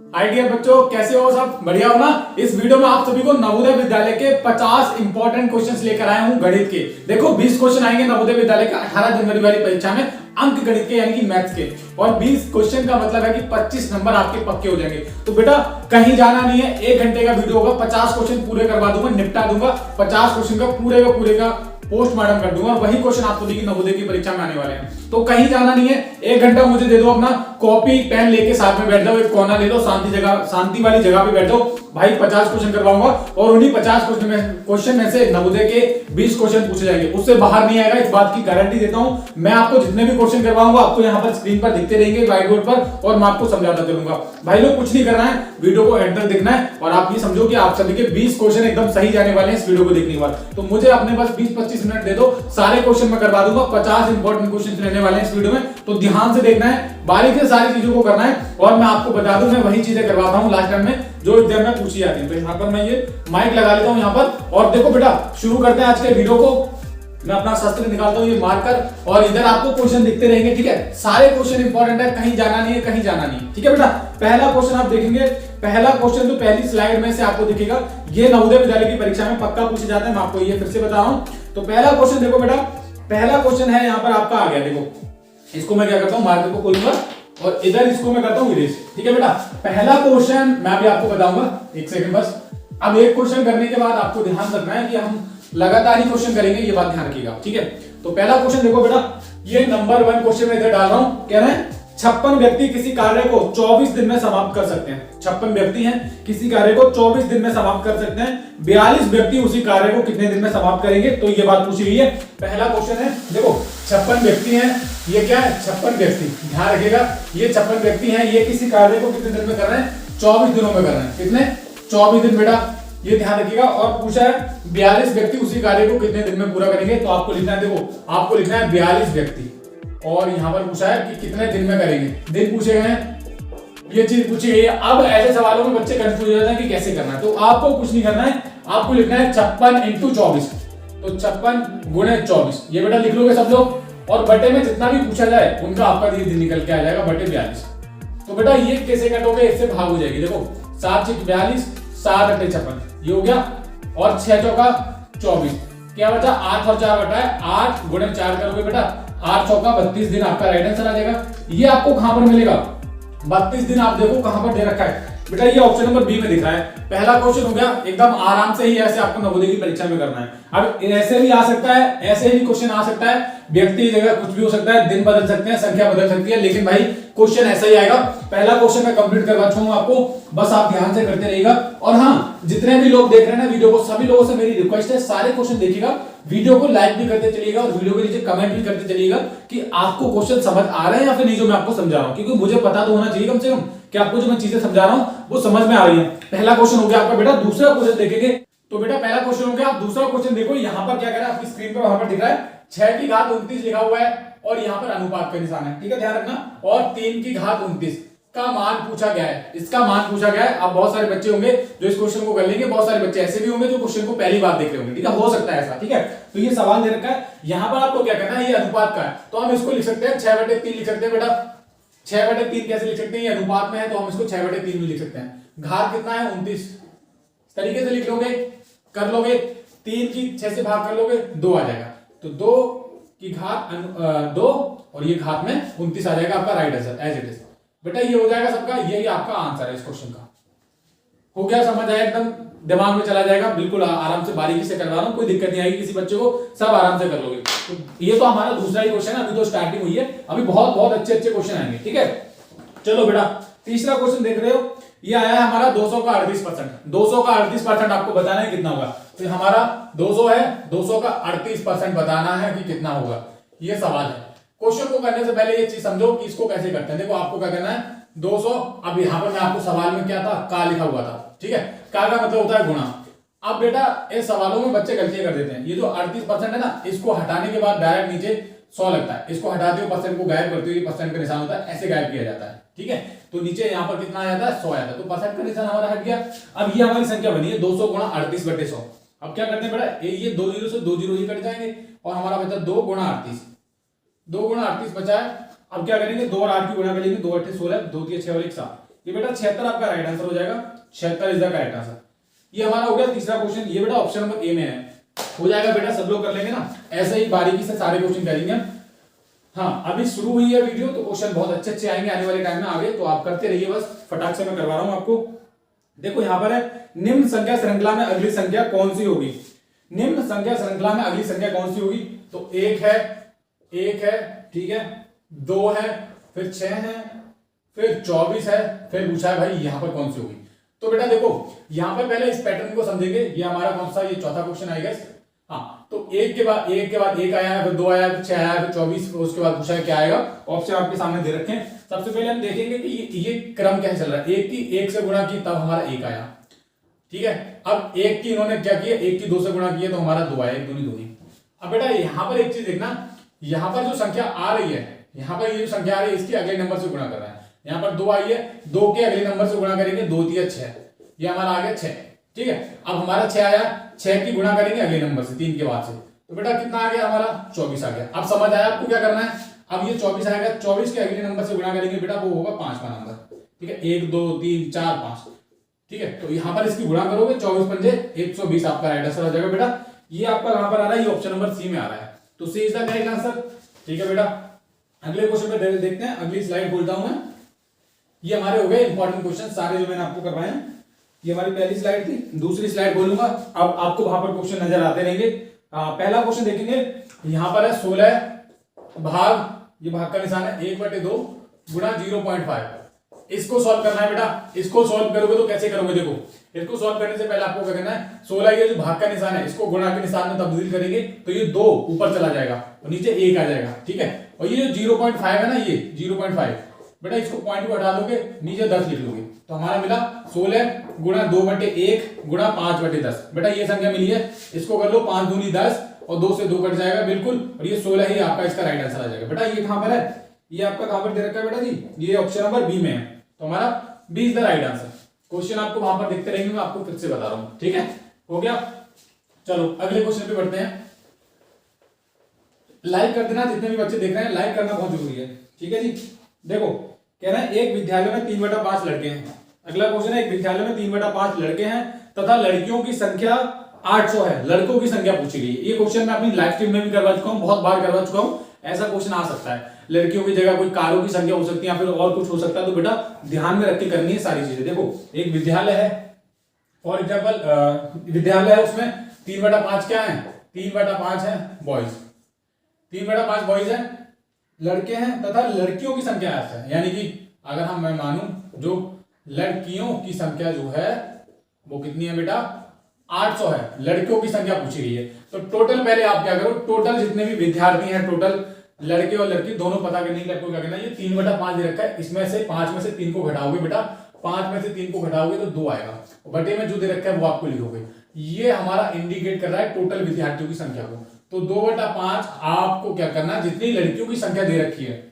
Hi dear बच्चों, कैसे हो? सब बढ़िया हो ना? इस वीडियो में आप सभी को नवोदय विद्यालय के 50 इंपॉर्टेंट क्वेश्चंस लेकर आया हूं गणित के। देखो 20 क्वेश्चन आएंगे नवोदय विद्यालय के 18 जनवरी वाली परीक्षा में अंक गणित के यानी कि मैथ्स के, और 20 क्वेश्चन का मतलब है कि 25 नंबर आपके पक्के हो जाएंगे। तो बेटा कहीं जाना नहीं है, 1 घंटे का वीडियो होगा, 50 क्वेश्चन पूरे करवा दूंगा, निपटा दूंगा। 50 क्वेश्चन का पूरे का पोस्टमार्टम कर दूंगा, वही क्वेश्चन आप सभी की नवोदय की परीक्षा में आने वाले हैं। तो कहीं जाना नहीं है, 1 घंटा मुझे दे दो, अपना कॉपी पेन लेके साथ में बैठ जाओ, एक कोना ले लो, शांति वाली जगह पे बैठ जाओ भाई। 50 क्वेश्चन करवाऊंगा और उन्हीं 50 क्वेश्चन में से नवोदय के 20 क्वेश्चन पूछे जाएंगे, उससे बाहर नहीं आएगा, इस बात की गारंटी देता हूं। मैं आपको जितने भी क्वेश्चन करवाऊंगा आपको यहाँ पर स्क्रीन पर दिखते रहेंगे व्हाइट बोर्ड पर, और मैं आपको समझाता चलूंगा। भाई लोग कुछ नहीं करना है, वीडियो को एंड तक देखना है, और आप ये समझो कि आप सभी के 20 क्वेश्चन एकदम सही जाने वाले हैं इस वीडियो को देखने के बाद। तो मुझे अपने पास 20-25 मिनट दे दो, सारे क्वेश्चन मैं करवा दूंगा। 50 इंपॉर्टेंट क्वेश्चन रहने वाले हैं इस वीडियो में, तो ध्यान से देखना है, बारीकी से सारी चीजों को करना है। और मैं आपको बता दूं, मैं वही चीजें करवाता हूं लास्ट टाइम में जो एग्जाम में पूछी जाती है। तो यहाँ पर मैं ये माइक लगा लेता हूं यहाँ पर, और देखो बेटा शुरू करते हैं आज के वीडियो को। मैं अपना शस्त्र निकालता हूं, ये मार्कर, और इधर आपको क्वेश्चन दिखते रहेंगे, ठीक है? सारे क्वेश्चन इंपॉर्टेंट है, कहीं जाना नहीं है, कहीं जाना नहीं, ठीक है बेटा? पहला क्वेश्चन आप देखेंगे, पहला क्वेश्चन तो पहली स्लाइड में से आपको दिखेगा, ये नवोदय विद्यालय की परीक्षा में पक्का पूछा जाता है, मैं आपको ये फिर से बता रहा हूं। तो पहला क्वेश्चन देखो बेटा, पहला क्वेश्चन है यहाँ पर आपका आ गया। देखो इसको मैं क्या करता हूँ, मार्कर को खोलूंगा और इधर इसको मैं करता हूँ इरेज, ठीक है बेटा? पहला क्वेश्चन मैं भी आपको बताऊंगा, 1 सेकंड बस। अब एक क्वेश्चन करने के बाद आपको ध्यान रखना है कि हम लगातार ही क्वेश्चन करेंगे, ये बात ध्यान रखिएगा, ठीक है? तो पहला क्वेश्चन देखो बेटा, ये नंबर 1 क्वेश्चन मैं इधर डाल रहा हूं। कह रहे हैं 56 व्यक्ति किसी कार्य को 24 दिन में समाप्त कर सकते हैं। 56 व्यक्ति हैं, किसी कार्य को 24 दिन में समाप्त कर सकते हैं। 42 व्यक्ति उसी कार्य को कितने दिन में समाप्त करेंगे? तो ये बात पूछी गई है। पहला क्वेश्चन है, देखो 56 व्यक्ति हैं, ये क्या है? 56 व्यक्ति, ध्यान रखिएगा, ये 56 व्यक्ति हैं, ये किसी कार्य को कितने दिन में कर रहे हैं? 24 दिनों में कर रहे हैं। कितने? 24 दिन बेटा, ये ध्यान रखिएगा। और पूछा है 42 व्यक्ति उसी कार्य को कितने दिन में पूरा करेंगे? तो आपको लिखना है, देखो आपको लिखना है 42 व्यक्ति, और यहां पर पूछा है कि कितने दिन में करेंगे, दिन पूछे गए हैं, ये चीज पूछी गई है। अब ऐसे सवालों में बच्चे कंफ्यूज हो जाते हैं कि कैसे करना है। तो आपको कुछ नहीं करना है, आपको लिखना है 56 × 24, तो 56 × 24 ये बेटा लिख लोगे सब लोग, और बटे में जितना भी पूछा जाए उनका आपका दिन निकल के आ जाएगा, बटे 42। तो बेटा ये कैसे कटोगे? इससे भाग हो जाएगी। देखो 7 × 42, 7 × 56 ये हो गया, और 6 चौका 24, क्या बचा? 8 और 4 बटा है, 8 × 4 करोगे बेटा, 8 चौका 32 दिन आपका राइट आंसर आ जाएगा। ये आपको कहां पर मिलेगा? 32 दिन आप देखो कहां पर दे रखा है बेटा, ये ऑप्शन नंबर बी में दिख रहा है। पहला क्वेश्चन हो गया, एकदम आराम से ही ऐसे आपको नवोदय की परीक्षा में करना है। अब ऐसे भी आ सकता है, ऐसे भी क्वेश्चन आ सकता है, व्यक्ति की जगह कुछ भी हो सकता है, दिन बदल सकते हैं, संख्या बदल सकती है, लेकिन भाई क्वेश्चन ऐसा ही आएगा। पहला क्वेश्चन मैं कंप्लीट करवा चुका हूं आपको, बस आप ध्यान से करते रहिएगा। और हाँ, जितने भी लोग देख रहे हैं ना वीडियो को, सभी लोगों से मेरी रिक्वेस्ट है, सारे क्वेश्चन देखिएगा, वीडियो को लाइक भी करते चलिएगा, और वीडियो के नीचे कमेंट भी करते चलिएगा कि आपको क्वेश्चन समझ आ रहे हैं या फिर नहीं, जो मैं आपको समझा रहा हूं, क्योंकि मुझे पता तो होना चाहिए कम से कम कि आपको जो मैं चीजें समझा रहा हूं वो समझ में आ रही है। पहला क्वेश्चन हो गया आपका बेटा। दूसरा क्वेश्चन देखेंगे, तो बेटा पहला क्वेश्चन हो गया, आप दूसरा क्वेश्चन देखो, यहां पर क्या कह रहा है आपकी स्क्रीन पर, वहां पर दिख रहा है 6 की घात 29 लिखा हुआ है, और यहाँ पर अनुपात का निशान है, ठीक है? ध्यान रखना। और 3 की घात 29 का मान पूछा गया है, इसका मान पूछा गया है। अब बहुत सारे बच्चे होंगे जो इस क्वेश्चन को कर लेंगे, बहुत सारे बच्चे ऐसे भी होंगे जो क्वेश्चन को पहली बार देख रहे होंगे, ठीक है? हो सकता है ऐसा, ठीक है? तो ये सवाल दे रखा है, यहाँ पर आपको क्या करना है, ये अनुपात का है, तो हम इसको लिख सकते हैं 6/3 लिख सकते हैं बेटा। 6/3 कैसे लिख सकते हैं? ये अनुपात में है तो हम इसको 6/3 में लिख सकते हैं। घात कितना है? 29, तरीके से लिख लोगे, कर लोगे, 3 की 6 से भाग कर लोगे, 2 आ जाएगा, तो 2 की घात 2, और ये घात में 29 आ जाएगा आपका right answer as it is. बेटा ये हो जाएगा सबका, यही आपका आंसर है इस क्वेश्चन का। हो गया? समझ आया? एकदम दिमाग में चला जाएगा, बिल्कुल आराम से बारीकी से करवा रहा हूं, कोई दिक्कत नहीं आएगी किसी बच्चे को, सब आराम से कर लोगे। तो ये तो हमारा दूसरा ही क्वेश्चन है, अभी तो स्टार्टिंग हुई है, अभी बहुत बहुत अच्छे अच्छे क्वेश्चन आएंगे, ठीक है? चलो बेटा तीसरा क्वेश्चन देख रहे हो, ये आया है हमारा 200 का 38%। 200 का 38% आपको बताना है कितना होगा। तो हमारा 200 है, 200 का 38% बताना है कि कितना होगा, ये सवाल है। क्वेश्चन को करने से पहले ये चीज समझो कि इसको कैसे करते हैं। देखो आपको क्या करना है, 200, अब यहाँ पर मैं आपको सवाल में क्या था, का लिखा हुआ था, ठीक है? का मतलब होता है गुणा। अब बेटा इस सवालों में बच्चे गलतियां कर देते हैं, ये जो 38% है ना, इसको हटाने के बाद डायरेक्ट नीचे 100 लगता है, इसको हटाते हो परसेंट को गायब करते हो, ये परसेंट का निशान होता है, ऐसे गायब किया जाता है, ठीक है? तो नीचे यहाँ पर कितना आ जाता है? 100 आता है, तो परसेंट का निशान हमारा हट गया। अब ये हमारी संख्या बनी है 200 × 38/100। अब क्या करते हैं बेटा, ये 2 0 से 2 0 ही कट जाएंगे, और हमारा बचा 2 × 38, 2 × 38 बचा है। अब क्या करेंगे, 2 और 8 की गुणा करेंगे, 2 8 16, 2 3 6 और 1 7, ये बेटा 76 आपका राइट आंसर हो जाएगा, 76 इज द करेक्ट आंसर। ये हमारा हो गया तीसरा क्वेश्चन। ये बेटा ऑप्शन नंबर ए में है, हो जाएगा बेटा, सब लोग कर लेंगे ना, ऐसे ही बारीकी से सारे क्वेश्चन करेंगे। हाँ अभी शुरू हुई है वीडियो तो क्वेश्चन बहुत अच्छे अच्छे आएंगे आने वाले टाइम में आगे, तो आप करते रहिए बस, फटाक से मैं करवा रहा हूं आपको। देखो यहां पर है, निम्न संख्या श्रृंखला में अगली संख्या कौन सी होगी? निम्न संख्या श्रृंखला में अगली संख्या कौन सी होगी? तो एक है, ठीक है, 2 है, फिर 6 है, फिर 24 है, फिर पूछा है भाई यहां पर कौन सी होगी। तो बेटा देखो यहां पर पहले इस पैटर्न को समझेंगे। ये हमारा कौन सा, ये चौथा क्वेश्चन आएगा। हाँ तो एक के बाद एक आया है, फिर 2 आया, फिर 6 आया, फिर 24, उसके बाद पूछा है क्या आएगा। ऑप्शन आपके सामने दे रखे हैं। सबसे पहले हम देखेंगे कि ये क्रम क्या चल रहा है। एक से गुणा की तब हमारा 1 आया, ठीक है। अब एक की इन्होंने क्या किया, एक की 2 से गुणा किया तो हमारा 2 आया, 1 दूनी 2। अब बेटा यहां पर एक चीज देखना, यहां पर जो संख्या आ रही है, यहां पर ये जो संख्या आ रही है इसके अगले नंबर से गुणा कर रहा है। यहाँ पर 2 आई है, 2 के अगले नंबर से गुणा करेंगे, 2 3 6, ये हमारा आ गया 6, ठीक है। अब हमारा 6 आया, 6 की गुणा करेंगे अगले नंबर से 3 के बाद से, तो बेटा कितना आ गया हमारा 24 आ गया। अब समझ आया आपको क्या करना है। अब ये 24 आएगा, 24 के अगले नंबर से गुणा करेंगे बेटा, वो होगा 5वां नंबर, ठीक है। 1 2 3 4 5, ठीक है। तो यहां पर इसकी गुणा करोगे, 24 पंजे 120 आपका राइट आंसर हो जाएगा बेटा। ये आपका कहां पर आ रहा है, ये ऑप्शन नंबर सी में आ रहा है, तो सी इज द करेक्ट आंसर, ठीक है बेटा। अगले क्वेश्चन पे देखते हैं, अगली स्लाइड बोलता हूं मैं। ये हमारे हो गए इंपॉर्टेंट क्वेश्चन सारे जो मैंने आपको करवाए हैं। ये हमारी पहली स्लाइड थी, दूसरी स्लाइड बोलूंगा, अब आपको वहां पर क्वेश्चन नजर आते रहेंगे। पहला क्वेश्चन देखेंगे, यहां पर है 16 भाग, ये भाग का निशान है, 1/2 गुणा 0.5। इसको सॉल्व करना है बेटा। इसको सॉल्व करोगे तो कैसे करोगे, देखो इसको सॉल्व करने से पहले आपको क्या करना है, 16 ये जो भाग का निशान है इसको गुणा के निशान में तब्दील करेंगे तो ये 2 ऊपर चला जाएगा और नीचे 1 आ जाएगा, ठीक है। और ये जो 0.5 है ना, ये 0.5 बेटा, इसको पॉइंट को हटा दोगे, नीचे 10 लिख लोगे, तो हमारा मिला 16 गुणा 2/1 गुणा 5/10। बेटा ये संख्या मिली है, इसको कर लो 5 दूनी 10 और 2 से 2 कट जाएगा बिल्कुल, और ये 16 ही आपका इसका राइट आंसर आ जाएगा। बेटा ये कहां पर है, ये आपका कहां पर दे रखा है बेटा जी, ये ऑप्शन नंबर बी में है, तो हमारा B is the right answer. Question आपको वहां पर देखते रहेंगे, मैं आपको फिर से बता रहा हूं, ठीक है, हो गया। चलो अगले क्वेश्चन पे बढ़ते हैं। लाइक कर देना, जितने भी बच्चे देख रहे हैं लाइक करना बहुत जरूरी है, ठीक है जी। देखो कह रहे हैं एक विद्यालय में 3/5 लड़के हैं। अगला क्वेश्चन है, एक विद्यालय में 3/5 लड़के हैं तथा लड़कियों की संख्या 800 है, लड़कों की संख्या पूछी गई है। ये क्वेश्चन मैं अपनी लाइव स्ट्रीम में भी करवा चुका हूं, बहुत बार करवा चुका हूं। ऐसा क्वेश्चन आ सकता है, लड़कियों की जगह कोई कारों की संख्या हो सकती है या फिर और कुछ हो सकता है, तो बेटा ध्यान में रख के करनी है सारी चीजें। देखो एक विद्यालय है, फॉर एग्जाम्पल विद्यालय है, उसमें 3/5 क्या है, 3/5 है बॉयज, 3/5 बॉयज है, लड़के हैं तथा लड़कियों की संख्या है, यानी कि अगर हम मैं मानूं जो लड़कियों की संख्या जो है वो कितनी है बेटा, 800 है, लड़कियों की संख्या पूछी गई है। तो टोटल पहले आप क्या करो, टोटल जितने भी विद्यार्थी हैं, टोटल लड़के और लड़की दोनों पता करने के लिए आपको क्या करना है, ये 3/5 दे रखा है, इसमें से 5 में से 3 को घटाओगे बेटा, 5 में से 3 को घटाओगे तो 2 आएगा, बटे में जो दे रखा है वो आपको लिखोगे। ये हमारा इंडिकेट कर रहा है टोटल विद्यार्थियों की संख्या को। तो 2/5 आपको क्या करना है, जितनी लड़कियों की संख्या दे रखी है,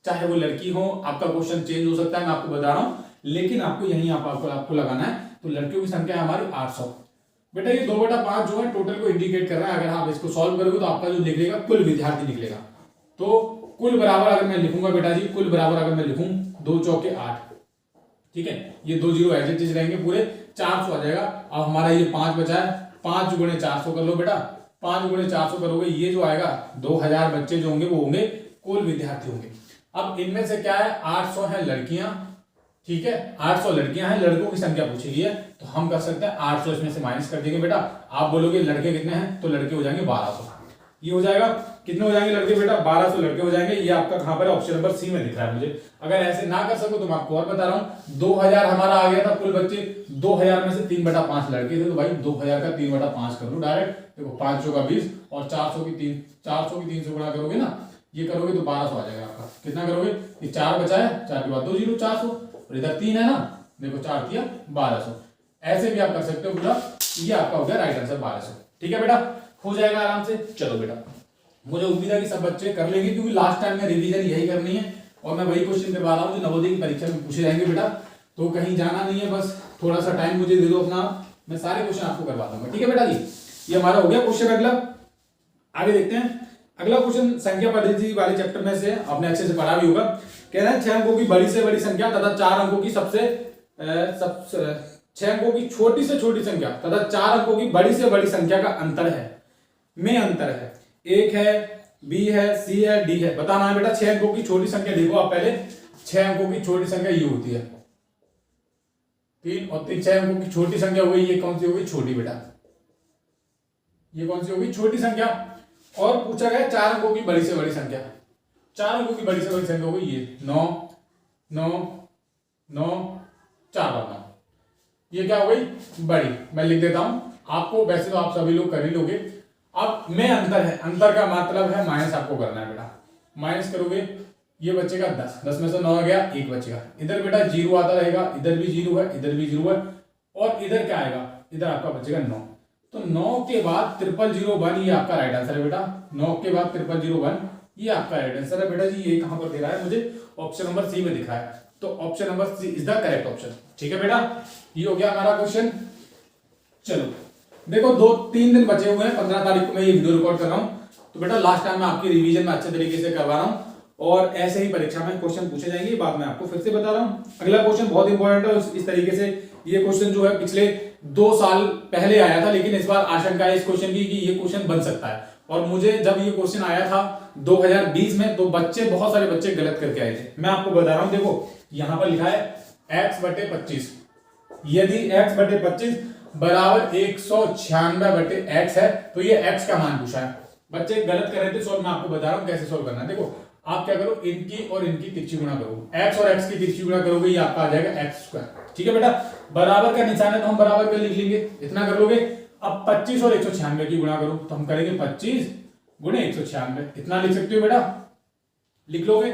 चाहे वो लड़की हो, आपका क्वेश्चन चेंज हो सकता है, मैं आपको बता रहा हूं, लेकिन आपको यही आपको लगाना है। तो लड़कियों की संख्या है हमारी 800। बेटा ये 2/5 जो है टोटल को इंडिकेट कर रहा है। अगर आप इसको सॉल्व करोगे तो आपका जो निकलेगा कुल विद्यार्थी निकलेगा। तो कुल बराबर अगर मैं लिखूंगा बेटा जी, कुल बराबर अगर मैं लिखूं 2 चौके 8, ठीक है, ये 2 जीरो ऐसे चीज रहेंगे, पूरे 400 आ जाएगा। अब हमारा ये 5 बचा है, 5 गुणे 400 कर लो बेटा, 5 गुणे 400 करोगे, ये जो आएगा 2000 बच्चे जो होंगे वो होंगे कुल विद्यार्थी होंगे। अब इनमें से क्या है, 800 है लड़कियां, ठीक है, 800 लड़कियां हैं, लड़कों की संख्या पूछी गई है, तो हम कर सकते हैं 800 इसमें से माइनस कर देंगे बेटा। आप बोलोगे लड़के कितने हैं, तो लड़के हो जाएंगे 1200। ये हो जाएगा, कितने हो जाएंगे लड़के बेटा, 1200 लड़के हो जाएंगे। ये आपका कहां पर है, ऑप्शन नंबर सी में दिख रहा है मुझे। अगर ऐसे ना कर सको तो मैं आपको और बता रहा हूं, 2000 हमारा आ गया था कुल बच्चे, 2000 में से 3/5 लड़के थे, तो भाई 2000 का 3/5 कर लो डायरेक्ट। देखो 500 का 20 और 400 की 3 से गुणा करोगे ना, ये करोगे तो 1200 आ जाएगा आपका। कितना करोगे, ये 4 बचा है, 4 के बाद 2 जीरो 400, और इधर 3 है ना, देखो 4 दिया 1200। ऐसे भी आप कर सकते हो बेटा, ये आपका हो गया राइट आंसर 1200, ठीक है बेटा, हो जाएगा आराम से। चलो बेटा, मुझे उम्मीद है कि सब बच्चे कर लेंगे, क्योंकि लास्ट टाइम में रिवीजन यही करनी है और मैं वही क्वेश्चन करवा रहा हूँ जो नवोदय की परीक्षा में पूछे जाएंगे बेटा। तो कहीं जाना नहीं है, बस थोड़ा सा टाइम मुझे दे दो अपना, मैं सारे क्वेश्चन आपको करवा दूंगा, ठीक है बेटा जी। ये हमारा हो गया क्वेश्चन। अगला आगे देखते हैं। अगला क्वेश्चन संख्या पद्धति वाले चैप्टर में से आपने अच्छे से पढ़ा भी होगा। कह रहे हैं 6 अंकों की बड़ी से बड़ी संख्या तथा 4 अंकों की सबसे 6 अंकों की छोटी से छोटी संख्या तथा 4 अंकों की बड़ी से बड़ी संख्या का अंतर है, में अंतर है, एक है, बी है, सी है, डी है। बताना है बेटा 6 अंकों की छोटी संख्या। देखो आप पहले 6 अंकों की छोटी संख्या ये होती है 3 और 3, 6 अंकों की छोटी संख्या हो गई, ये कौन सी हो गई? छोटी बेटा, ये कौन सी होगी? छोटी संख्या। और पूछा गया 4 अंकों की बड़ी से बड़ी संख्या, 4 अंकों की बड़ी से बड़ी संख्या हो गई ये 9 9 9 4 और 9, ये क्या हो गई? बड़ी। मैं लिख देता हूं आपको, वैसे तो आप सभी लोग कर ही लोगे। अब में अंतर है, अंतर का मतलब है माइनस आपको करना है बेटा। माइनस करोगे ये बचेगा 10, 10 में से 9 गया, 1 बचेगा। इधर बेटा 0 आता रहेगा, इधर भी 0 है, इधर भी 0 है, और इधर क्या आएगा? इधर आपका बचेगा 9। तो 9 के बाद 0001 ये आपका राइट आंसर है बेटा। 9 के बाद 0001 ये आपका राइट आंसर है बेटा जी। ये कहां पर दे रहा है मुझे? ऑप्शन नंबर सी में दिखा है, तो option number C is the correct option. ठीक है बेटा, ये हो गया हमारा क्वेश्चन। चलो देखो 2-3 दिन बचे हुए हैं, 15 तारीख को मैं ये वीडियो रिकॉर्ड कर रहा हूं, तो बेटा लास्ट टाइम मैं आपकी रिवीजन में अच्छे तरीके से करवा रहा हूं, और ऐसे ही परीक्षा में क्वेश्चन पूछे जाएंगे। बाद में आपको फिर से बता रहा हूं। अगला क्वेश्चन बहुत इंपॉर्टेंट है। इस तरीके से ये क्वेश्चन जो है पिछले 2 साल पहले आया था, लेकिन इस बार आशंका है इस क्वेश्चन की कि ये क्वेश्चन बन सकता है। और मुझे जब ये क्वेश्चन आया था 2020 में, तो बहुत सारे बच्चे गलत करके आए थे। मैं आपको बता रहा हूं, देखो यहां पर लिखा है x/25। यदि x/25 बराबर 196/x है, तो ये x का मान पूछा है। बच्चे गलत कर रहे थे सॉल्व, मैं आपको बता रहा हूं कैसे सॉल्व करना है। देखो आप क्या करो, इनकी और इनकी तिरछी गुणा करो, x और x की तिरछी गुणा करोगे, ये आपका आ जाएगा x²। ठीक है बेटा, बराबर का निशान है तो हम बराबर का लिख लेंगे, इतना कर लोगे। अब 25 और 196 की गुणा करो, तो हम करेंगे 25 गुणे 196, इतना लिख सकते हो बेटा, लिख लोगे।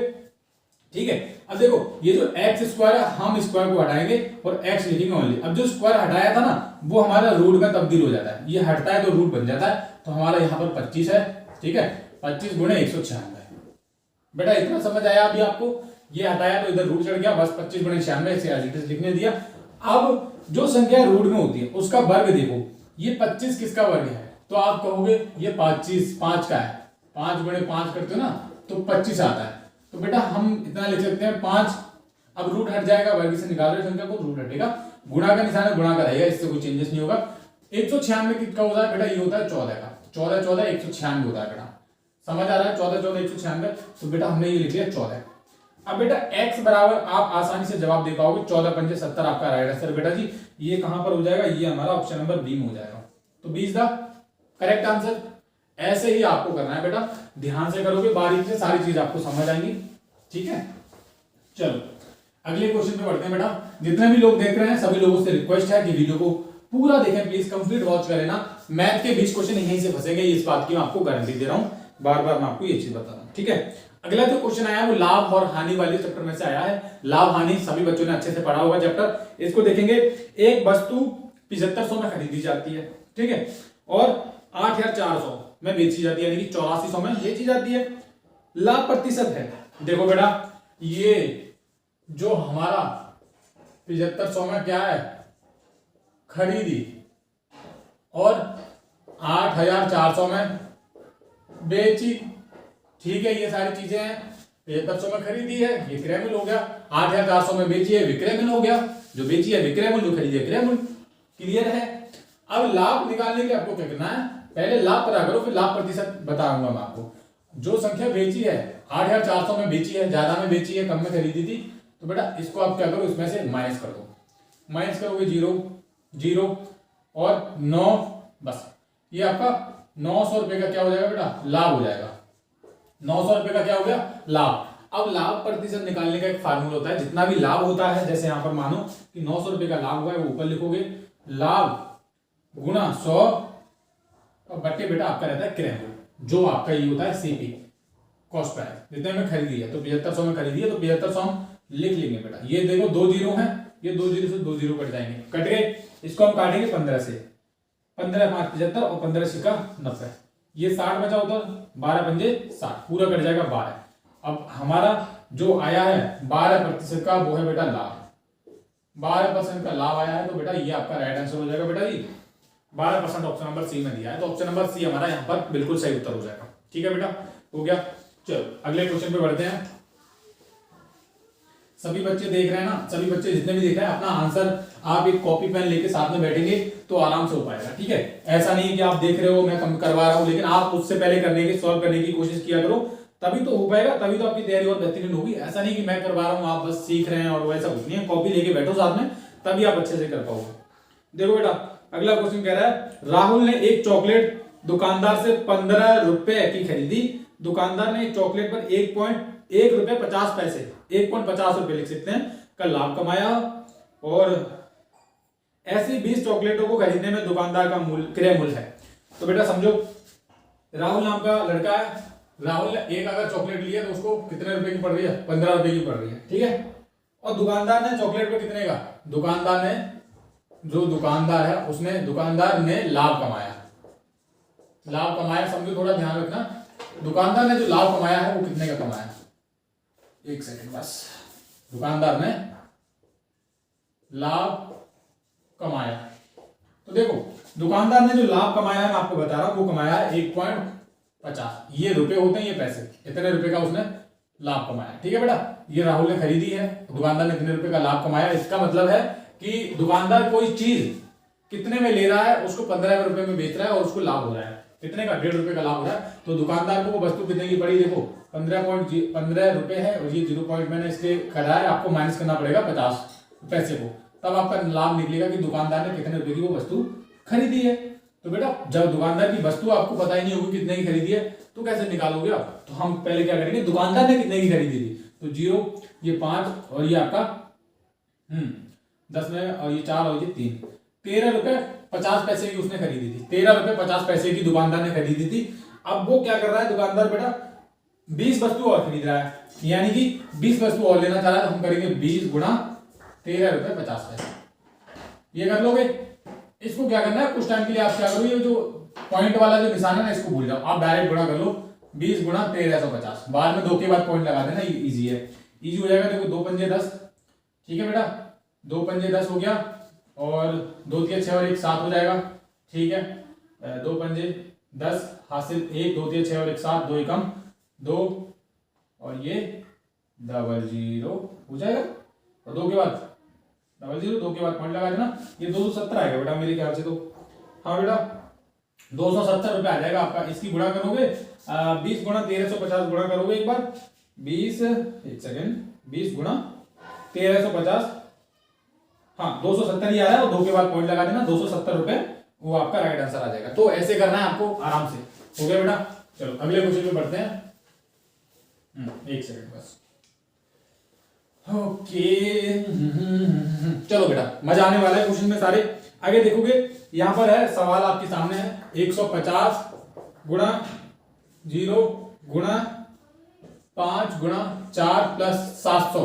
ठीक है, अब देखो ये जो x² है, हम स्क्वायर को हटाएंगे और x लिखेंगे ओनली। अब जो स्क्वायर हटाया था ना, वो हमारा रूट में तब्दील हो जाता है, ये हटता है तो रूट बन जाता है। तो हमारा यहाँ पर 25 है। ठीक है, 25 गुणे 196 बेटा, इतना समझ आया अभी आपको? ये हटाया तो इधर रूट चढ़ गया, बस 25 गुणे 96 से एज इट इज लिखने दिया। अब जो संख्या रूट में होती है उसका वर्ग देखो, ये 25 किसका वर्ग है? तो आप कहोगे ये 25 5 का है, 5 गुणे 5 करते हो ना तो 25 आता है। तो बेटा हम इतना लिख सकते हैं 5। अब रूट हट जाएगा, वर्ग से निकाल रहे संख्या को, रूट हटेगा, गुणा का निशान है, गुणा का रहेगा, इससे कोई चेंजेस नहीं होगा। 196 कितना होता है बेटा? ये होता है 14 का, 14 14 196 होता है बेटा। समझ आ रहा है? 14 14 196, तो बेटा हमने ये लिख लिया 14। अब बेटा x बराबर आप आसानी से जवाब दे पाओगे, 14 पंजे 70 आपका राइट आंसर बेटा जी। ये कहां पर हो जाएगा? ये हमारा ऑप्शन नंबर बी में हो जाएगा, तो B is the correct answer. ऐसे ही आपको करना है बेटा, ध्यान से करोगे बारीक से, सारी चीज आपको समझ आएंगी। ठीक है, चलो अगले क्वेश्चन पे बढ़ते हैं बेटा। जितने भी लोग देख रहे हैं सभी लोगों से रिक्वेस्ट है कि वीडियो को पूरा देखें प्लीज, कंप्लीट वॉच करें ना। मैथ के 20 क्वेश्चन यहीं से फंसेंगे, इस बात की मैं आपको गारंटी दे रहा हूं, बार बार मैं आपको ये चीज बता रहा हूं। ठीक है, अगला जो क्वेश्चन आया वो लाभ और हानि वाले चैप्टर में से आया है। लाभ हानि सभी बच्चों ने अच्छे से पढ़ा होगा चैप्टर। इसको देखेंगे, एक वस्तु 7500 में खरीदी जाती है, ठीक है, और 8400 में बेची जाती है, यानी कि 8400 में बेची जाती है। लाभ प्रतिशत है, देखो बेटा ये जो हमारा 7500 में क्या है खरीदी और 8400 में बेची। ठीक है, ये सारी चीजें हैं। 7500 में खरीदी है, ये क्रय मूल्य हो गया। 8400 में बेची है, विक्रय मूल्य हो गया। जो बेची है विक्रय मूल्य, जो खरीदी है क्रय मूल्य। क्लियर है? अब लाभ निकालने के आपको क्या करना है, पहले लाभ पता करो, फिर लाभ प्रतिशत बताऊंगा मैं आपको। जो संख्या बेची है 8400 में बेची है, ज्यादा में बेची है, कम में खरीदी थी, तो बेटा इसको आप क्या करो, इसमें से माइनस कर दो। माइनस करोगे 0 0 और 9, बस ये आपका 900 रुपए का क्या हो जाएगा बेटा, लाभ हो जाएगा। 900 रुपए का क्या हो गया, लाभ। अब लाभ प्रतिशत निकालने का एक फार्मूला होता है, जितना भी लाभ होता है, जैसे यहां पर मानो कि 900 रुपए का लाभ हुआ है, वो ऊपर लिखोगे, लाभ गुणा 100 और बट्टे बेटा आपका रहता है क्रय मूल्य, जो आपका ये होता है सीपी, कॉस्ट प्राइस। जितने में खरीदी है तो 7500 में खरीदी है, तो 7500 हम लिख लेंगे बेटा। ये देखो 2 जीरो है, ये 2 जीरो से 2 जीरो कट जाएंगे, कट गए। इसको हम काटेंगे 15 से, 15 5 75 और 15 6 90, ये 60 बचा उधर, 12 पंजे 60, पूरा कट जाएगा 12। अब हमारा जो आया है 12% का, वो है बेटा लाभ। 12% का लाभ आया है, तो बेटा ये आपका राइट आंसर हो जाएगा बेटा जी। 12% ऑप्शन नंबर सी में दिया है, तो ऑप्शन नंबर सी हमारा यहाँ पर बिल्कुल सही उत्तर हो जाएगा। ठीक है बेटा, हो गया। चलो अगले क्वेश्चन पे बढ़ते हैं। सभी बच्चे देख रहे हैं ना, सभी बच्चे जितने भी देख रहे हैं अपना आंसर आप एक कॉपी पेन लेके साथ में बैठेंगे तो आराम से हो पाएगा, ठीक है। ऐसा नहीं है कि आप देख रहे हो मैं कम करवा रहा हूं, लेकिन आप उससे पहले करने की सॉल्व करने की कोशिश किया करो, तभी तो हो पाएगा, तभी तो आपकी तैयारी और बेहतरीन होगी। ऐसा नहीं कि मैं करवा रहा हूँ आप बस सीख रहे हैं और वैसा कुछ नहीं है, कॉपी लेके बैठो साथ में, तभी आप अच्छे से कर पाओगे। देखो बेटा अगला क्वेश्चन कह रहा है राहुल ने एक चॉकलेट दुकानदार से 15 रुपए की खरीदी। दुकानदार ने एक चॉकलेट पर 1.1 रुपए 50 पैसे 1.50 रुपए लिख सकते हैं का लाभ कमाया, और ऐसी 20 चॉकलेटों को खरीदने में दुकानदार का मूल्य क्रय मूल्य है। तो बेटा समझो राहुल नाम का लड़का है, राहुल ने एक अगर चॉकलेट लिया तो उसको कितने रुपए की पड़ रही है, 15 रुपए की पड़ रही है, ठीक है। और दुकानदार ने चॉकलेट पे कितने का, दुकानदार ने जो दुकानदार है उसने दुकानदार ने लाभ कमाया, लाभ कमाया समझो, थोड़ा ध्यान रखना, दुकानदार ने जो लाभ कमाया है वो कितने का कमाया, एक सेकंड बस, दुकानदार ने लाभ कमाया। तो देखो दुकानदार ने जो लाभ कमाया है मैं आपको बता रहा हूं, वो कमाया है 1.50, ये रुपए होते हैं, ये पैसे, इतने रुपए का उसने लाभ कमाया, ठीक है बेटा। ये राहुल ने खरीदी है, दुकानदार ने इतने रुपए का लाभ कमाया, इसका मतलब है कि दुकानदार कोई चीज कितने में ले रहा है उसको 15 रुपए में बेच रहा है और उसको लाभ हो रहा है, कितने का, 1.5 रुपए का लाभ हो रहा है। तो दुकानदार को वो वस्तु कितने की पड़ी, देखो 15 रुपए है और ये 0 पॉइंट मैंने इसलिए करा है, आपको माइनस करना पड़ेगा 50 पैसे को, तब आपका लाभ निकलेगा कि दुकानदार ने कितने रुपए की वो वस्तु खरीदी है। तो बेटा जब दुकानदार की वस्तु आपको पता ही नहीं होगी कितने की खरीदी है तो कैसे निकालोगे आप, तो हम पहले क्या करेंगे, दुकानदार ने कितने की खरीदी थी, तो 0 ये 5 और ये आपका 10 में, और ये 4 और ये 3, 13 रुपए 50 पैसे की उसने खरीदी थी, 13 रुपए 50 पैसे की दुकानदार ने खरीदी थी। अब वो क्या कर रहा है दुकानदार बेटा, 20 वस्तु और खरीद रहा है, यानी कि 20 वस्तु और लेना चाह रहा है, तो हम करेंगे 20 गुणा 13 रुपए 50 पैसे, ये कर लोगे। इसको क्या करना है, कुछ टाइम के लिए आप क्या करो, ये जो पॉइंट वाला जो निशान है ना इसको भूल जाओ, आप डायरेक्ट गुणा कर लो 20 गुणा 1350, बाद में 2 के बाद पॉइंट लगा देना, ये इजी है, इजी हो जाएगा। देखो 2 पंजे 10, ठीक है बेटा, 2 पंजे 10 हो गया, और 2 तिया 6 और 1 7 हो जाएगा, ठीक है, 2 पंजे 10 हासिल 1, 2 तिया 6 और 1 7, 2 एकम 2, और ये 00 हो जाएगा, और 2 के बाद 00, 2 के बाद पॉइंट लगा देना, ये 270 आएगा बेटा मेरे ख्याल से, तो हाँ बेटा 270 रुपए आ जाएगा आपका। इसकी गुणा करोगे 20 गुणा 1350 गुणा करोगे एक बार, 20 एक सेकेंड 20 गुणा 1350, हाँ 270 ही आ रहा है, और 2 के बाद पॉइंट लगा देना, 270 रुपए वो आपका राइट आंसर आ जाएगा। तो ऐसे करना है आपको आराम से, हो गया बेटा। चलो अगले क्वेश्चन पे बढ़ते हैं, एक सेकंड बस, ओके चलो बेटा मजा आने वाला है क्वेश्चन में सारे। आगे देखोगे यहां पर है सवाल आपके सामने है, 150 गुणा 0 गुणा 5 गुणा 4 प्लस 700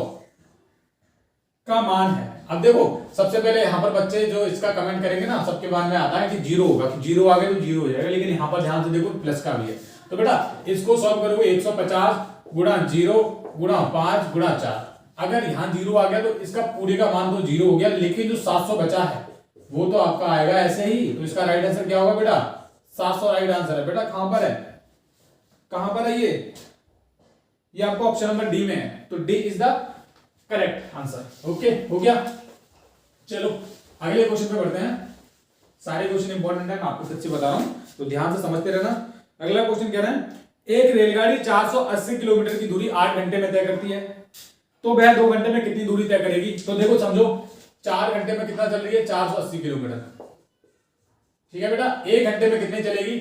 का मान है। अब देखो सबसे पहले यहाँ पर बच्चे जो इसका कमेंट करेंगे ना, सबके मन में आता है कि 0 होगा, कि 0 आ गया तो 0 हो जाएगा, लेकिन यहाँ पर ध्यान से देखो प्लस का भी है। तो बेटा इसको सॉल्व करोगे 150 गुणा 0 गुणा 5 गुणा 4, अगर यहाँ 0 आ गया तो इसका पूरे का मान तो 0 हो गया, लेकिन जो 700 बचा है वो तो आपका आएगा ऐसे ही। तो इसका राइट आंसर क्या होगा बेटा, 700 राइट आंसर है। बेटा कहां पर है, कहां पर है ये आपका ऑप्शन नंबर डी में है, तो D is the correct answer. Okay हो गया। चलो अगले क्वेश्चन पे बढ़ते हैं, सारे क्वेश्चन इंपॉर्टेंट है, मैं आपको सच्ची बता रहा हूं तो ध्यान से समझते रहना। अगला क्वेश्चन कह रहे हैं एक रेलगाड़ी 480 किलोमीटर की दूरी 8 घंटे में तय करती है, तो वह 2 घंटे में कितनी दूरी तय करेगी। तो देखो समझो 4 घंटे में कितना चल रही है, 480 किलोमीटर, ठीक है बेटा। 1 घंटे में कितनी चलेगी,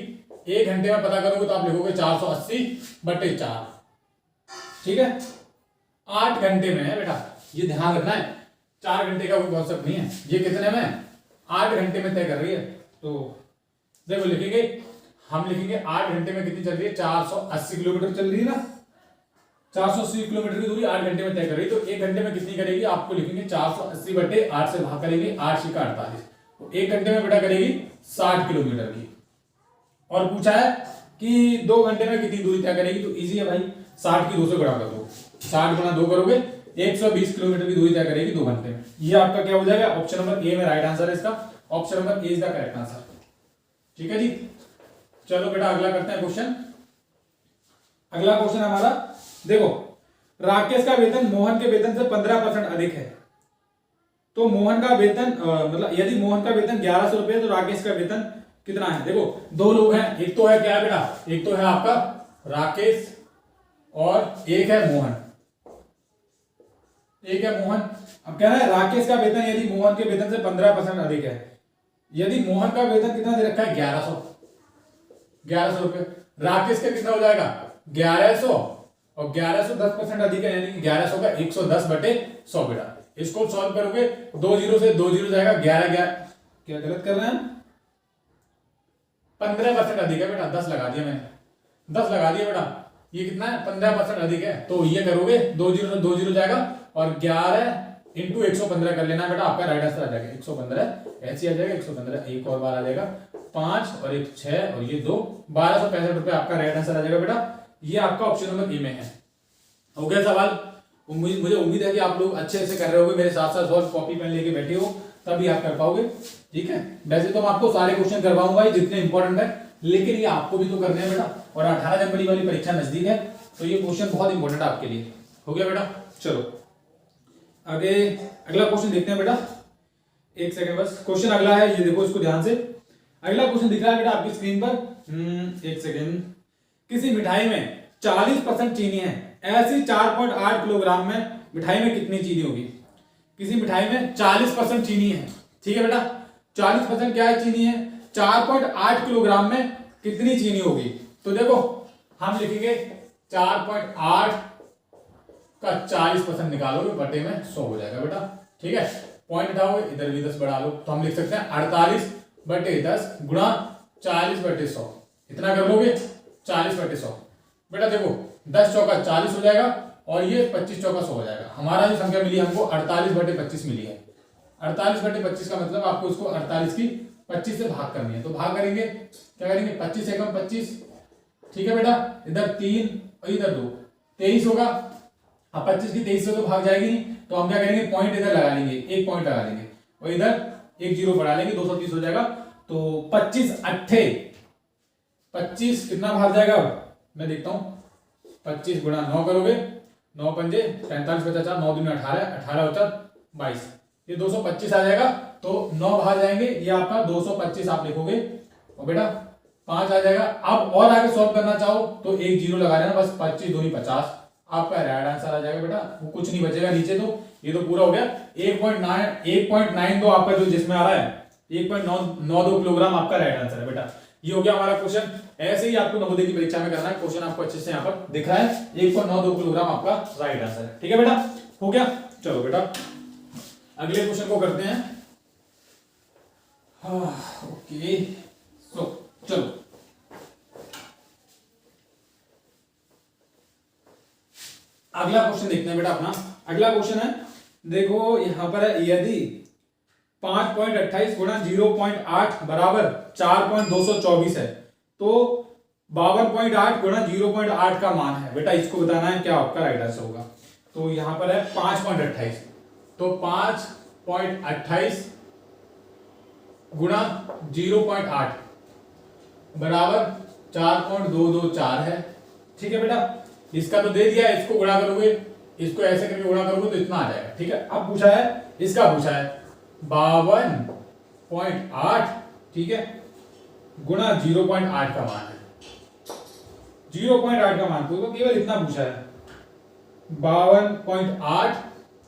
1 घंटे में पता करोगे तो आप लिखोगे 480/4, ठीक है। 8 घंटे में है बेटा, ये ध्यान रखना है, 4 घंटे का कोई कॉन्सेप्ट नहीं है, ये कितने में 8 घंटे में तय कर रही है। तो देखो लिखेंगे, हम लिखेंगे 8 घंटे में कितनी चल रही है, 480 किलोमीटर चल रही है ना, 480 किलोमीटर की दूरी 8 घंटे में तय कर रही है। तो 1 घंटे में कितनी करेगी, आपको लिखेंगे 480/8 से भाग करेंगे, 8 × 48, तो 1 घंटे में बेटा करेगी 60 किलोमीटर की। और पूछा है कि 2 घंटे में कितनी दूरी तय करेगी, तो इजी है भाई, 60 की 2 से गुणा कर दो, 60 गुणा 2 करोगे 120 किलोमीटर की दूरी तय करेगी 2 घंटे में। ये आपका क्या हो जाएगा, ऑप्शन नंबर ए में राइट आंसर है इसका, option number A is the correct answer, ठीक है जी। चलो बेटा अगला करते हैं क्वेश्चन। अगला क्वेश्चन हमारा देखो राकेश का वेतन मोहन के वेतन से 15% अधिक है, तो मोहन का वेतन मतलब यदि मोहन का वेतन 1100 रुपए तो राकेश का वेतन कितना है। देखो दो लोग हैं, एक तो है क्या है बेटा, एक तो है आपका राकेश और एक है मोहन, एक है मोहन। अब कह रहा है राकेश का वेतन यदि मोहन के वेतन से 15% अधिक है, यदि मोहन का वेतन कितना दे रखा है 1100 रुपए, राकेश का कितना हो जाएगा 1100 और 1100 10% अधिक है यानी कि 1100 का 110 बटे 100 बेटा। इसको सॉल्व करोगे 2 जीरो से 2 जीरो जाएगा 11 क्या गलत कर रहे हैं 15% अधिक है बेटा, 10 लगा दिया मैंने, 10 लगा दिया बेटा, ये कितना है 15% अधिक है। तो ये करोगे 2 जीरो से 2 जीरो जाएगा और 11 इंटू 115 कर लेना बेटा, आपका राइट आंसर आ जाएगा 115, ऐसे आ जाएगा 115, एक और बार आ जाएगा 5 और एक 6 और ये 2, 1265 रुपए आपका राइट आंसर आ जाएगा बेटा। ये आपका ऑप्शन नंबर ए में है। हो गया सवाल। मुझे उम्मीद है कि आप लोग अच्छे से कर रहे होगे, मेरे साथ साथ और कॉपी पेन लेके बैठे हो तभी आप कर पाओगे, ठीक है। वैसे तो मैं आपको सारे क्वेश्चन करवाऊंगा जितने इंपॉर्टेंट है, लेकिन ये आपको भी तो करने हैं बेटा, और 18 जनवरी वाली परीक्षा नजदीक है तो ये क्वेश्चन बहुत इंपॉर्टेंट है आपके लिए। हो गया बेटा, चलो आगे अगला क्वेश्चन देखते हैं बेटा, एक सेकंड बस। क्वेश्चन अगला है, ये देखो इसको ध्यान से। अगला क्वेश्चन दिख रहा है बेटा आपकी स्क्रीन पर, एक सेकंड। किसी मिठाई में 40% चीनी है, ऐसी 4.8 किलोग्राम में मिठाई में कितनी चीनी होगी। किसी मिठाई में 40% चीनी है, ठीक है बेटा, 40% क्या है चीनी है, 4.8 किलोग्राम में कितनी चीनी होगी। तो देखो हम लिखेंगे 4.8 का 40% निकालोगे बटे में 100 हो जाएगा बेटा, ठीक है। पॉइंट उठाओगे, इधर भी 10 बढ़ा लो, तो हम लिख सकते हैं 48 बटे 10 गुणा 40 बटे 100, इतना कर लोगे 40 बटे 100 बेटा। देखो 10 चौका 40 हो जाएगा और ये 25 चौका 100 हो जाएगा। हमारा जो संख्या मिली हमको 48 बटे 25 मिली है। 48 बटे 25 का मतलब आपको इसको 48 की 25 से भाग करनी है, तो भाग करेंगे, क्या करेंगे 25 एकम 25, ठीक है बेटा, इधर 3 और इधर 2, 23 होगा। अब 25 की 23 से तो भाग जाएगी नहीं, तो हम क्या करेंगे पॉइंट इधर लगा लेंगे, एक पॉइंट लगा लेंगे और इधर एक जीरो बढ़ा लेंगे, 230 हो जाएगा। तो 25 अट्ठे 25 कितना भाग जाएगा, मैं देखता हूं, 25 गुणा 9 करोगे, 9 पंजे 45 बचा 4, 9 दूनी 18, 18 बचा 22, ये 225 आ जाएगा। तो 9 बाहर जाएंगे, ये आपका 225 आप लिखोगे और बेटा 5 आ जाएगा। अब और आगे सॉल्व करना चाहो तो एक जीरो लगा लेना, बस 25 दूनी 50 आपका राइट आंसर आ जाएगा बेटा, वो कुछ नहीं बचेगा नीचे, तो ये तो पूरा हो गया। 1.92 आपका जो जिसमें आ रहा है 1.92 किलोग्राम आपका राइट आंसर है बेटा। ये हो गया हमारा क्वेश्चन। ऐसे ही आपको नवोदय की परीक्षा में करना है, क्वेश्चन आपको अच्छे से यहाँ पर दिख रहा है, 1.92 किलोग्राम आपका राइट आंसर है, ठीक है बेटा। हो गया, चलो बेटा अगले क्वेश्चन को करते हैं। ओके चलो अगला क्वेश्चन देखते हैं बेटा अपना। अगला क्वेश्चन है, देखो यहां पर है, यदि 5.28 गुणा 0.8 बराबर 4.224 है, तो 52.8 गुणा 0.8 का मान है बेटा, इसको बताना है क्या आपका राइट आंसर होगा। तो यहां पर है 5.28, तो 5.28 गुणा 0.8 बराबर 4.224 है, ठीक है बेटा। इसका तो दे दिया है, इसको गुणा करोगे, इसको ऐसे करके गुणा करोगे तो इतना आ जाएगा, ठीक है। अब पूछा है, इसका पूछा है 52.8, ठीक है, गुणा 0.8 का मान है, 0.8 का मान तो केवल इतना पूछा है, 52.8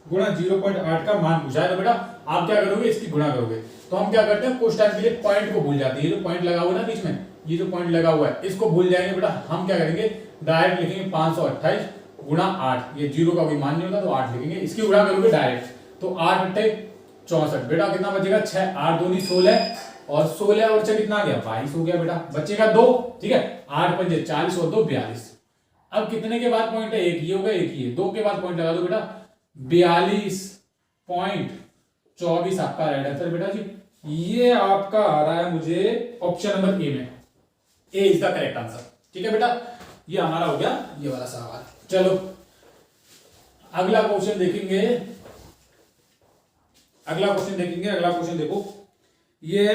गुणा 0.8 का मान पूछा है। तो बेटा आप क्या करोगे, इसकी गुणा करोगे। तो हम क्या करते हैं, कुछ टाइम के लिए पॉइंट को भूल जाते हैं, ये जो पॉइंट लगा हुआ है ना बीच में, ये जो पॉइंट लगा हुआ है इसको भूल जाएंगे बेटा। हम क्या करेंगे, डायरेक्ट लिखेंगे 528 गुणा 8, ये जीरो का कोई मान नहीं होता तो 8 लिखेंगे, इसकी गुणा करोगे डायरेक्ट, तो 8 अट्ठे 64 बेटा, कितना बचेगा 6, 8 दूनी 16 और 16 और 6 कितना आ गया 22 हो गया बेटा, बचेगा 2, ठीक है। 8 पंजे 40 और 2 42। अब कितने के बाद पॉइंट है, एक ये होगा, एक ये, 2 के बाद पॉइंट लगा दो बेटा, 42.24 आपका राइट आंसर बेटा जी। ये आपका आ रहा है मुझे ऑप्शन नंबर ए में, ए इज द करेक्ट आंसर, ठीक है बेटा। ये हमारा हो गया ये वाला सवाल। चलो अगला क्वेश्चन देखेंगे, अगला क्वेश्चन देखो, ये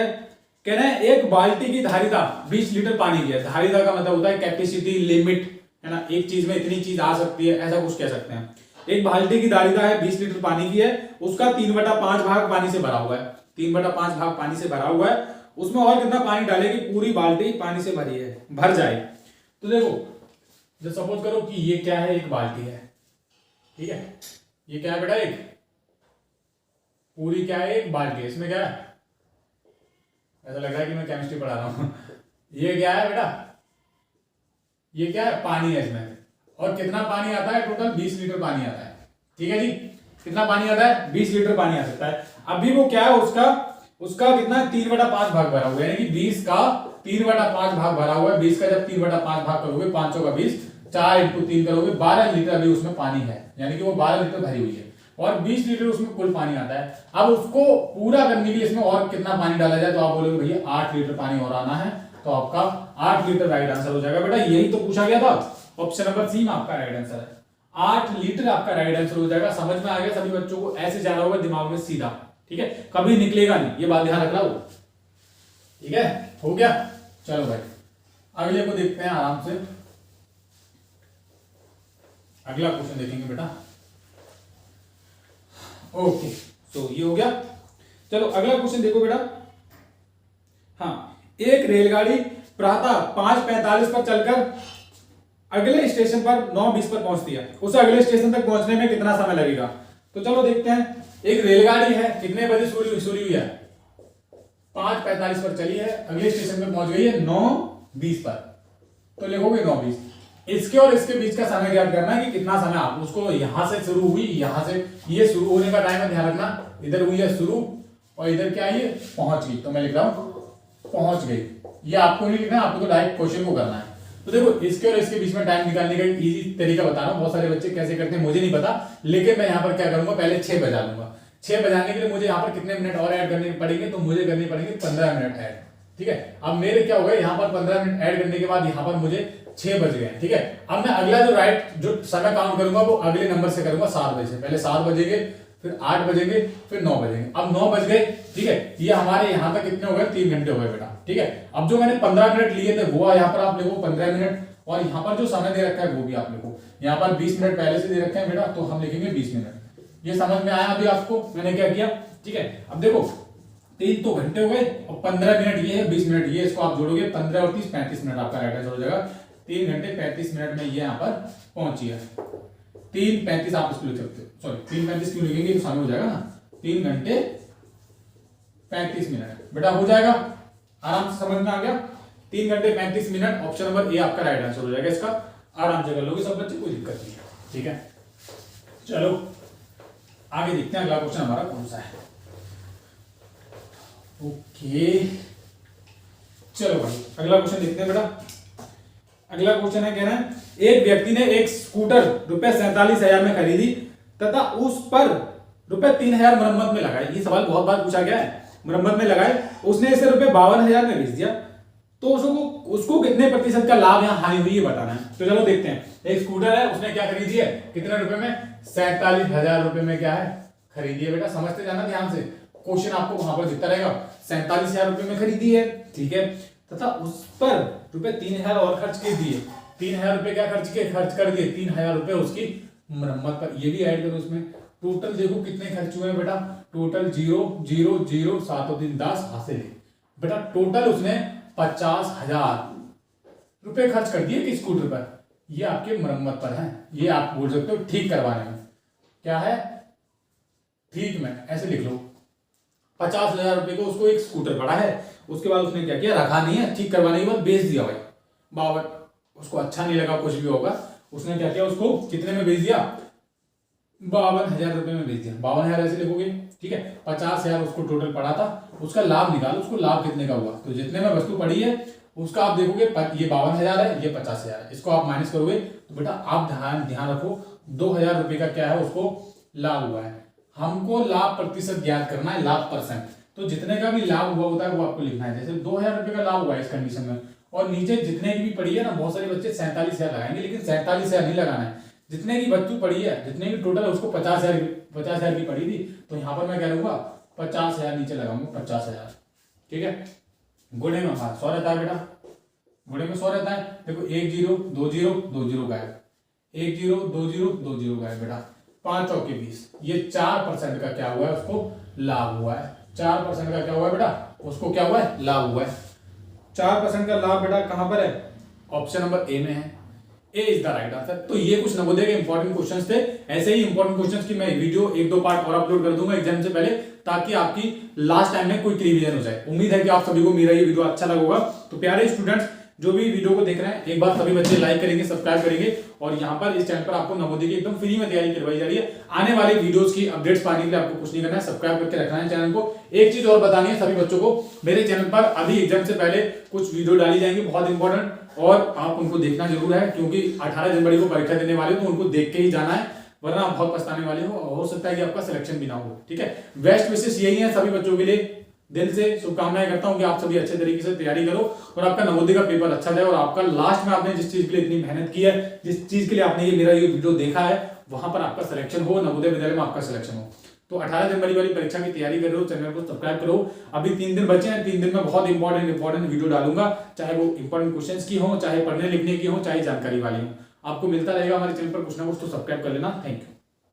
कह रहे हैं एक बाल्टी की धारिता 20 लीटर पानी की है। धारिता का मतलब होता है कैपेसिटी, लिमिट, है ना, एक चीज में इतनी चीज आ सकती है, ऐसा कुछ कह सकते हैं। एक बाल्टी की धारिता है 20 लीटर पानी की है, उसका 3/5 भाग पानी से भरा हुआ है, 3/5 भाग पानी से भरा हुआ है, उसमें और कितना पानी डाले कि पूरी बाल्टी पानी से भरी है, भर जाए। तो देखो, जो सपोज करो कि ये क्या है, एक बाल्टी है, ठीक है, ये क्या है बेटा, एक पूरी क्या है, एक बाल्टी है, इसमें क्या है, ऐसा लग रहा है कि मैं केमिस्ट्री पढ़ा रहा हूं ये क्या है बेटा, ये क्या है, पानी है इसमें, और कितना पानी आता है, टोटल 20 लीटर पानी आता है, ठीक है जी, कितना पानी आता है, 20 लीटर पानी आ सकता है। अभी वो क्या है, उसका कितना 3/5 भाग भरा हुआ है, यानी कि 20 का 3/5 भाग भरा हुआ है। 20 का जब 3/5 भाग करोगे, 5 का 20, 4 × 3 करोगे, 12 लीटर अभी उसमें पानी है, यानी कि वो 12 लीटर भरी हुई है, और 20 लीटर उसमें कुल पानी आता है। अब उसको पूरा करने के लिए इसमें और कितना पानी डाला जाए, तो आप बोलोगे भैया 8 लीटर पानी और आना है, तो आपका 8 लीटर राइट आंसर हो जाएगा बेटा। यही तो पूछा गया था, ऑप्शन नंबर सी में आपका राइट आंसर है, 8 लीटर आपका राइट आंसर हो जाएगा। समझ में आ गया सभी बच्चों को, ऐसे जा रहा होगा दिमाग में सीधा, ठीक है, कभी निकलेगा नहीं, ये बात ध्यान रखना हो, ठीक है, हो गया। चलो भाई अगले को देखते हैं आराम से, अगला क्वेश्चन देखेंगे बेटा। ओके, तो ये हो गया। चलो अगला क्वेश्चन देखो बेटा। हाँ, एक रेलगाड़ी प्रातः 5:45 पर चलकर अगले स्टेशन पर 9:20 पर पहुंचती है, उसे अगले स्टेशन तक पहुंचने में कितना समय लगेगा। तो चलो देखते हैं, एक रेलगाड़ी है, कितने बजे शुरू हुई है, 5:45 पर चली है, अगले स्टेशन पे पहुंच गई है 9:20 पर, तो लिखोगे 9:20। इसके और इसके बीच का समय ज्ञात करना है कि कितना समय, आप उसको यहां से शुरू हुई, यहां से ये शुरू होने का टाइम है, ध्यान रखना, इधर हुई है शुरू और इधर क्या है, पहुंच गई, तो मैं लिख रहा हूं पहुंच गई। ये आपको नहीं लिखना, आपको तो डायरेक्ट क्वेश्चन को करना है। तो देखो, इसके और इसके बीच में टाइम निकालने का इजी तरीका बता रहा हूं, बहुत सारे बच्चे कैसे करते हैं मुझे नहीं पता, लेकिन मैं यहाँ पर क्या करूंगा, पहले 6 बजा लूंगा। 6 बजाने के लिए मुझे यहाँ पर कितने मिनट और ऐड करने पड़ेंगे, तो मुझे करने पड़ेंगे 15 मिनट ऐड, ठीक है। अब मेरे क्या हो गए, यहाँ पर 15 मिनट ऐड करने के बाद यहाँ पर मुझे 6 बज गए, ठीक है। अब मैं अगला जो समय काउंट करूंगा वो अगले नंबर से करूंगा, 7 बजे से, पहले 7 बजेंगे, फिर 8 बजेंगे, फिर 9 बजेंगे। अब 9 बज गए, ठीक है, ये हमारे यहाँ तक कितने हो गए, 3 घंटे हो गए बेटा, ठीक है। अब जो मैंने 15 मिनट लिए थे वो यहाँ पर आप लिखो 15 मिनट, और यहाँ पर जो समय दे रखा है वो भी आप लिखो, यहाँ पर 20 मिनट पहले से दे रखे हैं बेटा, तो हम लिखेंगे 20 मिनट। ये समझ में आया अभी आपको मैंने क्या किया, ठीक है। अब देखो 3 तो घंटे हो गए, और 15 मिनट ये है, 20 मिनट ये, इसको आप जोड़ोगे 15 और 30 35 मिनट आपका राइट आंसर हो जाएगा। 3 घंटे 35 मिनट में ये यहाँ पर पहुंची है। 3:35 आप इसको लिख सकते हो, सॉरी 3:35 क्यों लिखेंगे, तो समय हो जाएगा ना, 3 घंटे 35 मिनट बेटा हो जाएगा, आराम से समझ में आ गया। 3 घंटे 35 मिनट, ऑप्शन नंबर ए आपका राइट आंसर हो जाएगा इसका, आराम से कर लोगे सब बच्चे, कोई दिक्कत नहीं है, ठीक है। चलो आगे देखते हैं अगला क्वेश्चन हमारा कौन सा है। ओके चलो भाई अगला क्वेश्चन देखते हैं बेटा। अगला क्वेश्चन है, कह रहे हैं एक व्यक्ति ने एक स्कूटर ₹47,000 में खरीदी तथा उस पर ₹3,000 मरम्मत में लगाए। ये सवाल बहुत बार पूछा गया है, मरम्मत में लगाए, उसने इसे ₹52,000 में बेच दिया, तो उसको कितने प्रतिशत का लाभ यहाँ हानि हुई है बताना है। तो चलो देखते हैं, एक स्कूटर है, उसने क्या खरीदी है, कितने रुपए में, 47,000 रुपए में क्या है खरीदी है बेटा, समझते जाना ध्यान से, क्वेश्चन आपको वहां पर दिखता रहेगा। 47,000 रुपए में खरीदी है, ठीक है, तथा उस पर ₹3,000 और खर्च कर दिए, 3,000 रुपए क्या खर्च कर दिए, 3,000 रुपए उसकी मरम्मत पर, ये भी ऐड करो उसमें। टोटल देखो कितने खर्च हुए हैं बेटा, टोटल 0 0 0 7 और 3 10 हासिल है बेटा, टोटल उसने 50,000 रुपए खर्च कर दिए कि स्कूटर पर, ये आपके मरम्मत पर है, ये आप बोल सकते हो ठीक करवाने में, क्या है ठीक में, ऐसे लिख लो। 50,000 रुपए को उसको एक स्कूटर पड़ा है, उसके बाद उसने क्या किया, रखा नहीं है, ठीक करवाने के बाद बेच दिया भाई, बाबा उसको अच्छा नहीं लगा, कुछ भी होगा, उसने क्या किया, उसको कितने में बेच दिया, 52,000 रुपए में बेच दिया। 52,000 ऐसे लिखोगे, ठीक है। 50,000 उसको टोटल पड़ा था, उसका लाभ निकालो, उसको लाभ कितने का हुआ, तो जितने में वस्तु पड़ी है उसका आप देखोगे, ये 52,000 है, ये 50,000 है, इसको आप माइनस करोगे तो बेटा आप ध्यान रखो 2,000 रुपए का क्या है उसको लाभ हुआ है। हमको लाभ प्रतिशत ज्ञात करना है, लाभ परसेंट, तो जितने का भी लाभ हुआ होता है वो आपको लिखना है। जैसे 2,000 रुपए का लाभ हुआ है इस कंडीशन में, और नीचे जितने की भी पड़ी है ना, बहुत सारे बच्चे 47,000 लगाएंगे, लेकिन 47,000 नहीं लगाना है, जितने की वस्तु पड़ी है, जितने की टोटल है, उसको 50,000 की पड़ी थी, तो यहाँ पर मैं क्या लूंगा 50,000 नीचे लगाऊंगा 50,000, ठीक है। गुणे में 100 रहता है बेटा, गुणे में 100 रहता है। देखो 1 0 2 0 2 0 गायब, 1 0 2 0 2 0 गायब बेटा, 5 चौके 20। ये 4% का क्या हुआ है, उसको लाभ हुआ है। 4% का क्या हुआ है बेटा, उसको क्या हुआ है, लाभ हुआ है। 4% का लाभ बेटा कहां पर है, ऑप्शन नंबर ए में है। ए इज द राइट आंसर। तो ये कुछ नवोदय के इंपॉर्टेंट क्वेश्चंस थे। ऐसे ही इंपॉर्टेंट क्वेश्चंस की मैं वीडियो 1-2 पार्ट और अपलोड कर दूंगा एग्जाम से पहले, ताकि आपकी लास्ट टाइम में कोई रिवीजन हो जाए। उम्मीद है कि आप सभी को मेरा ये वीडियो अच्छा लगा होगा। तो प्यारे स्टूडेंट्स, जो भी वीडियो को देख रहे हैं, एक बार सभी बच्चे लाइक करेंगे, सब्सक्राइब करेंगे, और यहाँ पर इस चैनल पर आपको नवोदय की एकदम फ्री में तैयारी करवाई जा रही है। आने वाले वीडियोस की अपडेट्स पाने के लिए आपको कुछ नहीं करना है, सब्सक्राइब करके रखना है चैनल को। एक चीज और बतानी है सभी बच्चों को, मेरे चैनल पर अभी एग्जाम से पहले कुछ वीडियो डाली जाएंगी बहुत इंपॉर्टेंट, और आप उनको देखना जरूर है, क्योंकि 18 जनवरी को परीक्षा देने वाले हो तो उनको देख के ही जाना है, वरना आप बहुत पछताने वाले हो सकता है कि आपका सिलेक्शन भी ना हो। ठीक है, बेस्ट विशेष यही है सभी बच्चों के लिए। दिल से शुभकामनाएं करता हूं कि आप सभी अच्छे तरीके से तैयारी करो और आपका नवोदय का पेपर अच्छा जाए, और आपका लास्ट में आपने जिस चीज के लिए इतनी मेहनत की है, जिस चीज के लिए आपने ये मेरा ये वीडियो देखा है, वहां पर आपका सिलेक्शन हो, नवोदय विद्यालय में आपका सिलेक्शन हो। तो 18 जनवरी वाली परीक्षा की तैयारी कर रहे हो, चैनल को सब्सक्राइब करो। अभी 3 दिन बचे हैं, 3 दिन में बहुत इंपॉर्टेंट वीडियो डालूंगा, चाहे वो इंपॉर्टेंट क्वेश्चंस की हो, चाहे पढ़ने लिखने की हो, चाहे जानकारी वाली हो। आपको मिलता रहेगा हमारे चैनल पर कुछ ना कुछ, तो सब्सक्राइब कर लेना। Thank you.